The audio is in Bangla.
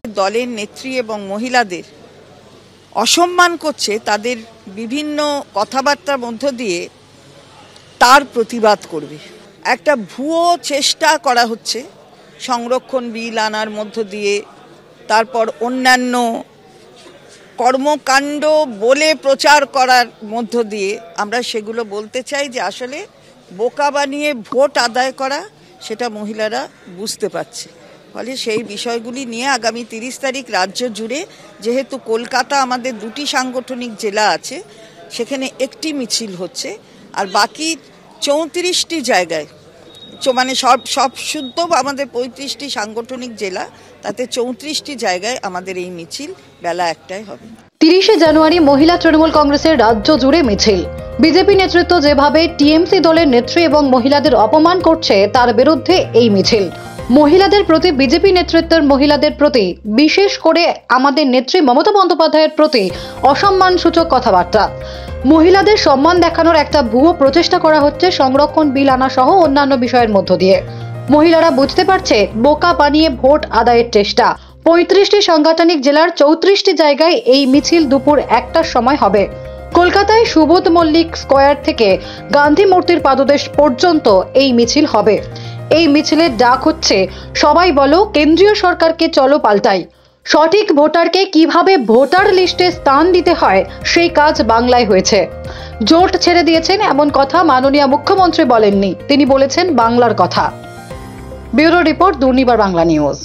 দলের নেত্রী এবং মহিলাদের অসম্মান করছে, তাদের বিভিন্ন কথাবার্তার মধ্য দিয়ে তার প্রতিবাদ করবে। একটা ভুয়ো চেষ্টা করা হচ্ছে সংরক্ষণ বিল আনার মধ্য দিয়ে, তারপর অন্যান্য কর্মকাণ্ড বলে প্রচার করার মধ্য দিয়ে আমরা সেগুলো বলতে চাই যে আসলে বোকা বানিয়ে ভোট আদায় করা সেটা মহিলারা বুঝতে পারছে। ফলে সেই বিষয়গুলি নিয়ে আগামী 30 তারিখ রাজ্য জুড়ে, যেহেতু কলকাতা আমাদের 2টি সাংগঠনিক জেলা আছে, সেখানে একটি মিছিল হচ্ছে, আর বাকি 34টি জায়গায় মানে সব শুদ্ধ আমাদের 35টি সাংগঠনিক জেলা, তাতে 34টি জায়গায় আমাদের এই মিছিল বেলা 1টায় হবে। 30শে জানুয়ারি মহিলা তৃণমূল কংগ্রেসের রাজ্য জুড়ে মিছিল। বিজেপি নেতৃত্ব যেভাবে টিএমসি দলের নেত্রী এবং মহিলাদের অপমান করছে তার বিরুদ্ধে এই মিছিল। মহিলাদের প্রতি, বিজেপি নেতৃত্বের মহিলাদের প্রতি, বিশেষ করে আমাদের নেত্রী মমতা বন্দ্যোপাধ্যায়ের প্রতি অসম্মানসূচক কথাবার্তা। মহিলাদের সম্মান দেখানোর একটা ভুয়ো প্রচেষ্টা করা হচ্ছে সংরক্ষণ বিল আনা সহ অন্যান্য বিষয়ের মধ্য দিয়ে। মহিলারা বুঝতে পারছে বোকা বানিয়ে ভোট আদায়ের চেষ্টা। 35টি সাংগঠনিক জেলার 34টি জায়গায় এই মিছিল দুপুর 1টার সময় হবে। কলকাতায় সুবোধ মল্লিক স্কোয়ার থেকে গান্ধী মূর্তির পাদদেশ পর্যন্ত এই মিছিল হবে। এই মিছিলের ডাক হচ্ছে, সবাই বলো কেন্দ্রীয় সরকারকে চলো পাল্টাই। সঠিক ভোটারকে কিভাবে ভোটার লিস্টে স্থান দিতে হয় সেই কাজ বাংলায় হয়েছে। জোট ছেড়ে দিয়েছেন এমন কথা মাননীয় মুখ্যমন্ত্রী বলেননি, তিনি বলেছেন বাংলার কথা। Bureau report, Durnibar Bangla news.